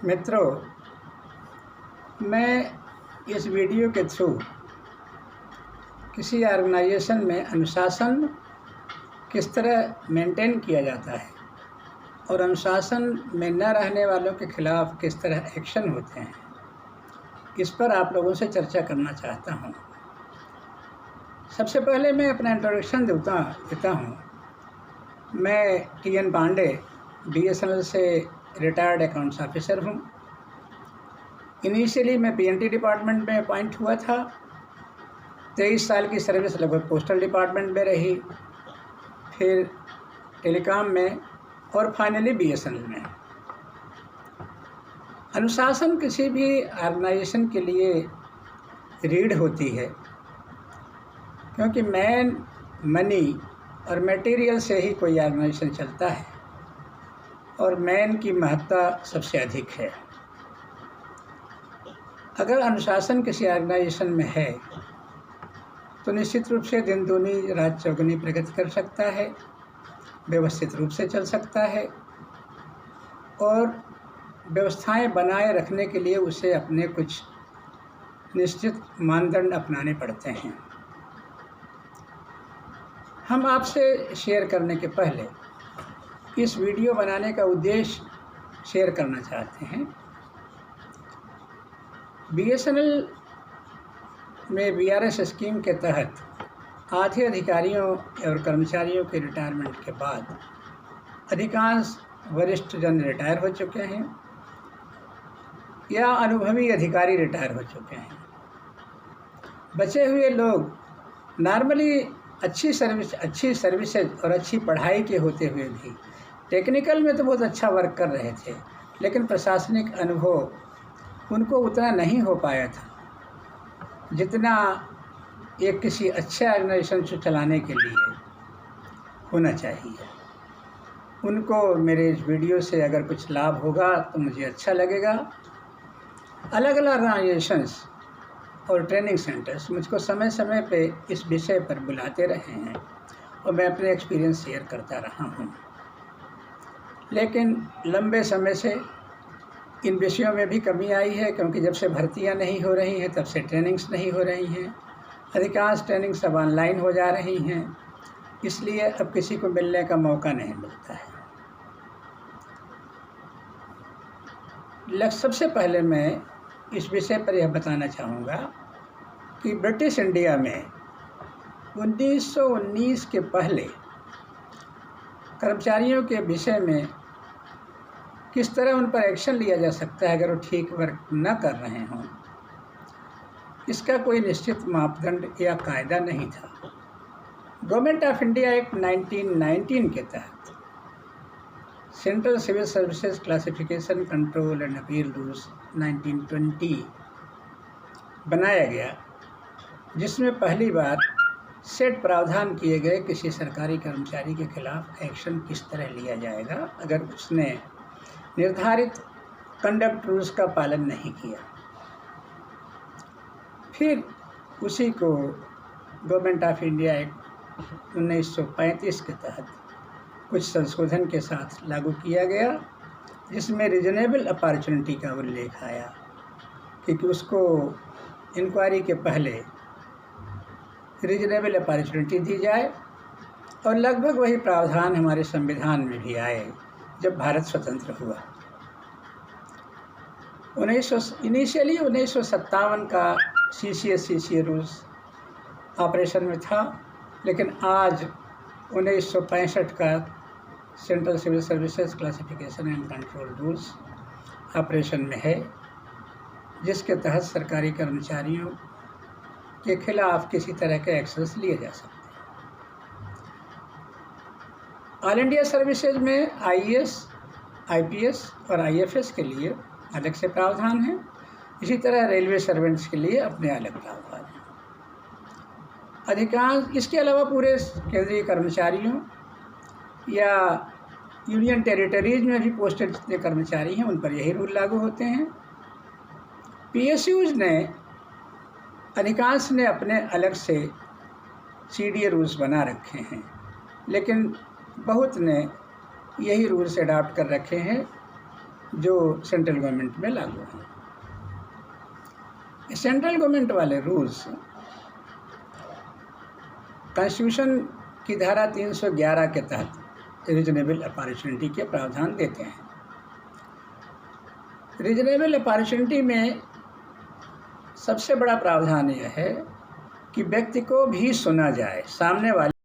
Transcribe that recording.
मित्रों, मैं इस वीडियो के थ्रू किसी ऑर्गेनाइजेशन में अनुशासन किस तरह मेंटेन किया जाता है और अनुशासन में न रहने वालों के खिलाफ किस तरह एक्शन होते हैं, इस पर आप लोगों से चर्चा करना चाहता हूँ। सबसे पहले मैं अपना इंट्रोडक्शन देता हूँ। मैं TN पांडे BSNL से रिटायर्ड अकाउंट्स ऑफिसर हूँ। इनिशियली मैं PNT डिपार्टमेंट में अपॉइंट हुआ था। 23 साल की सर्विस लगभग पोस्टल डिपार्टमेंट में रही, फिर टेलीकॉम में और फाइनली BSNL में। अनुशासन किसी भी ऑर्गेनाइजेशन के लिए रीढ़ होती है, क्योंकि मैन, मनी और मटेरियल से ही कोई ऑर्गेनाइजेशन चलता है और मैन की महत्ता सबसे अधिक है। अगर अनुशासन किसी ऑर्गेनाइजेशन में है तो निश्चित रूप से दिन दूनी रात चौगुनी प्रगति कर सकता है, व्यवस्थित रूप से चल सकता है और व्यवस्थाएं बनाए रखने के लिए उसे अपने कुछ निश्चित मानदंड अपनाने पड़ते हैं। हम आपसे शेयर करने के पहले इस वीडियो बनाने का उद्देश्य शेयर करना चाहते हैं। BSNL में VRS स्कीम के तहत आधे अधिकारियों और कर्मचारियों के रिटायरमेंट के बाद अधिकांश वरिष्ठ जन रिटायर हो चुके हैं या अनुभवी अधिकारी रिटायर हो चुके हैं। बचे हुए लोग नॉर्मली अच्छी सर्विसेज और अच्छी पढ़ाई के होते हुए भी टेक्निकल में तो बहुत अच्छा वर्क कर रहे थे, लेकिन प्रशासनिक अनुभव उनको उतना नहीं हो पाया था जितना एक किसी अच्छे ऑर्गेनाइजेशन को चलाने के लिए होना चाहिए। उनको मेरे इस वीडियो से अगर कुछ लाभ होगा तो मुझे अच्छा लगेगा। अलग अलग ऑर्गेनाइजेशंस और ट्रेनिंग सेंटर्स मुझको समय समय पे इस विषय पर बुलाते रहे हैं और मैं अपने एक्सपीरियंस शेयर करता रहा हूँ, लेकिन लंबे समय से इन विषयों में भी कमी आई है, क्योंकि जब से भर्तियां नहीं हो रही हैं तब से ट्रेनिंग्स नहीं हो रही हैं। अधिकांश ट्रेनिंग्स अब ऑनलाइन हो जा रही हैं, इसलिए अब किसी को मिलने का मौका नहीं मिलता है। सबसे पहले मैं इस विषय पर यह बताना चाहूँगा कि ब्रिटिश इंडिया में 1919 के पहले कर्मचारियों के विषय में किस तरह उन पर एक्शन लिया जा सकता है अगर वो ठीक वर्क न कर रहे हों, इसका कोई निश्चित मापदंड या कायदा नहीं था। गवर्नमेंट ऑफ इंडिया एक्ट 1919 के तहत central civil services classification control and appeal rules 1920 बनाया गया, जिसमें पहली बार सेट प्रावधान किए गए किसी सरकारी कर्मचारी के खिलाफ एक्शन किस तरह लिया जाएगा अगर उसने निर्धारित कंडक्ट रूल्स का पालन नहीं किया। फिर उसी को गवर्नमेंट ऑफ इंडिया एक्ट 1935 के तहत कुछ संशोधन के साथ लागू किया गया, जिसमें रीजनेबल अपॉर्चुनिटी का उल्लेख आया कि उसको इंक्वायरी के पहले रीजनेबल अपॉर्चुनिटी दी जाए, और लगभग वही प्रावधान हमारे संविधान में भी आए जब भारत स्वतंत्र हुआ। इनिशियली 1957 का CCA रूल्स ऑपरेशन में था, लेकिन आज 1965 का central civil services classification and control rules operation में है, जिसके तहत सरकारी कर्मचारियों के खिलाफ किसी तरह के एक्शंस लिए जा सकते हैं। ऑल इंडिया सर्विसेज में IAS, IPS और IFS के लिए अलग से प्रावधान है। इसी तरह रेलवे सर्वेंट्स के लिए अपने अलग प्रावधान हैं। अधिकांश इसके अलावा पूरे केंद्रीय कर्मचारियों या यूनियन टेरिटरीज में भी पोस्टेड जितने कर्मचारी हैं उन पर यही रूल लागू होते हैं। PSUs ने अधिकांश ने अपने अलग से CDA रूल्स बना रखे हैं, लेकिन बहुत ने यही रूल्स अडॉप्ट कर रखे हैं जो सेंट्रल गवर्नमेंट में लागू हैं। सेंट्रल गवर्नमेंट वाले रूल्स कॉन्स्टिट्यूशन की धारा 311 के तहत रीजनेबल अपॉर्चुनिटी के प्रावधान देते हैं। रीजनेबल अपॉर्चुनिटी में सबसे बड़ा प्रावधान यह है कि व्यक्ति को भी सुना जाए, सामने वाले